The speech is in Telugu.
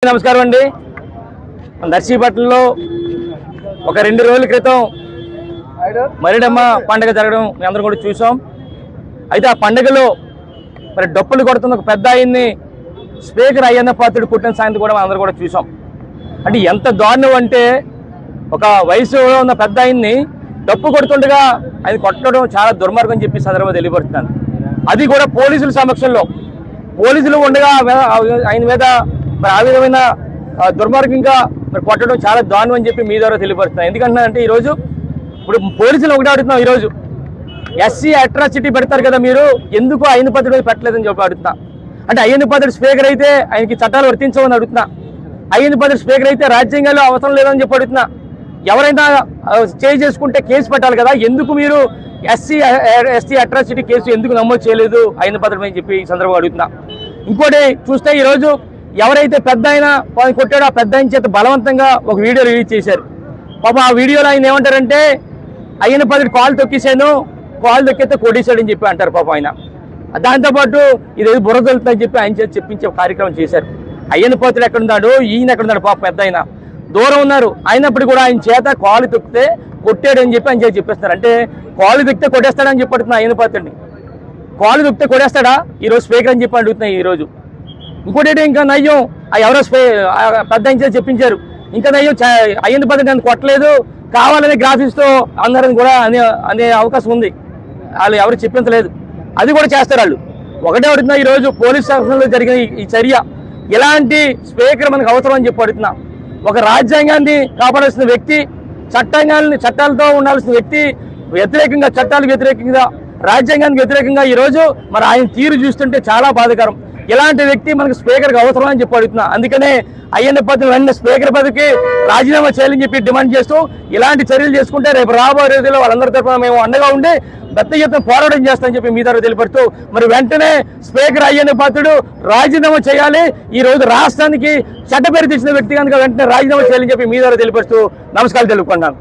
నమస్కారం అండి. నర్సీపట్నంలో ఒక 2 రోజుల క్రితం మరిడమ్మ పండుగ జరగడం మీ అందరం కూడా చూసాం. అయితే ఆ పండుగలో మరి డప్పులు కొడుతున్న ఒక పెద్ద ఆయన్ని స్పీకర్ అయ్యన్న పాత్రుడు పుట్టిన సాయంత్రం కూడా అందరూ కూడా చూసాం. అంటే ఎంత దారుణం అంటే ఒక వయసులో ఉన్న పెద్ద ఆయన్ని డప్పు కొడుతుండగా ఆయన కొట్టడం చాలా దుర్మార్గం అని చెప్పి సందర్భంగా తెలియపడుతున్నాను. అది కూడా పోలీసుల సమక్షంలో, పోలీసులు ఉండగా ఆయన మీద మరి ఆ విధమైన దుర్మార్గంగా మరి కొట్టడం చాలా దారుణం అని చెప్పి మీ ద్వారా తెలియపరుస్తున్నాను. ఎందుకంటే ఈరోజు ఇప్పుడు పోలీసులు ఒకటే అడుగుతున్నాం, ఈరోజు ఎస్సీ అట్రాసిటీ పెడతారు కదా, మీరు ఎందుకు అయ్యన్న పాత్రుడు పెట్టలేదని చెప్పి అడుగుతున్నా. అంటే అయ్యన్న పాత్రుడు స్పీకర్ అయితే ఆయనకి చట్టాలు వర్తించవని అడుగుతున్నా. అయ్యన్న పాత్రుడు స్పీకర్ అయితే రాజ్యాంగాల్లో అవసరం లేదని చెప్పి అడుగుతున్నా. ఎవరైనా చేసుకుంటే కేసు పెట్టాలి కదా, ఎందుకు మీరు ఎస్సీ అట్రాసిటీ కేసు ఎందుకు నమోదు చేయలేదు అయ్యన్న పాత్రుడు అని చెప్పి ఈ సందర్భంగా అడుగుతున్నా. ఇంకోటి చూస్తే ఈరోజు ఎవరైతే పెద్ద ఆయన కొట్టాడో ఆ పెద్ద ఆయన చేత బలవంతంగా ఒక వీడియో రిలీజ్ చేశారు. పాపం ఆ వీడియోలో ఆయన ఏమంటారంటే అయ్యన్న పాత్రుడు కాలు తొక్కేశాను, కాలు తొక్కితే కొట్టేశాడని చెప్పి అంటారు పాపం ఆయన. దాంతోపాటు ఇదేదో బుర్ర తొలుతుందని చెప్పి ఆయన చేత చెప్పించే కార్యక్రమం చేశారు. అయ్యన్న పాత్రుడు ఎక్కడున్నాడు, ఈయన ఎక్కడున్నాడు, పాపం పెద్ద ఆయన దూరం ఉన్నారు. అయినప్పుడు కూడా ఆయన చేత కాలు తొక్కితే కొట్టాడని చెప్పి ఆయన చేత చెప్పేస్తారు. అంటే కాలు తొక్కితే కొట్టేస్తాడని చెప్పి అడుగుతున్నా అయ్యన్న పాత్రుడిని. కాలు తొక్కితే కొట్టేస్తాడా ఈరోజు స్పీకర్ అని చెప్పి అడుగుతున్నాయి ఈరోజు. ఇంకోటి ఇంకా నయ్యం ఎవరో పెద్ద ఆయన చెప్పించారు. ఇంకా నయ్యం అయ్యన్న పాత్రుడు నన్ను కొట్టలేదు, కావాలనే గ్రాఫిక్స్తో అందరని కూడా అనే అవకాశం ఉంది. వాళ్ళు ఎవరు చెప్పించలేదు, అది కూడా చేస్తారు వాళ్ళు. ఒకటే అడుగుతున్నా, ఈరోజు పోలీస్ శాఖలో జరిగిన ఈ చర్య ఇలాంటి స్పీకర్ మనకు అవసరం అని చెప్పి అడుగుతున్నా. ఒక రాజ్యాంగాన్ని కాపాడాల్సిన వ్యక్తి, చట్టాలతో ఉండాల్సిన వ్యక్తి వ్యతిరేకంగా, చట్టాలకు వ్యతిరేకంగా, రాజ్యాంగానికి వ్యతిరేకంగా ఈరోజు మరి ఆయన తీరు చూస్తుంటే చాలా బాధాకరం. ఇలాంటి వ్యక్తి మనకు స్పీకర్కి అవసరం అని చెప్పి అడుగుతున్నా. అందుకనే అయ్యన్న పాత్రుడు వెంటనే స్పీకర్ పదవికి రాజీనామా చేయాలని చెప్పి డిమాండ్ చేస్తూ ఇలాంటి చర్యలు చేసుకుంటే రేపు రాబోయే రోజుల్లో వాళ్ళందరి తరఫున మేము అండగా ఉండి పెద్ద ఎత్తున పోరాటం చేస్తామని చెప్పి మీ ద్వారా తెలియపడుతూ మరి వెంటనే స్పీకర్ అయ్యన్న పాత్రుడు రాజీనామా చేయాలి. ఈ రోజు రాష్ట్రానికి చెడ్డ పేరు తెచ్చిన వ్యక్తి కనుక వెంటనే రాజీనామా చేయాలని చెప్పి మీ ద్వారా తెలియపరుస్తూ నమస్కారాలు తెలుపుకున్నాను.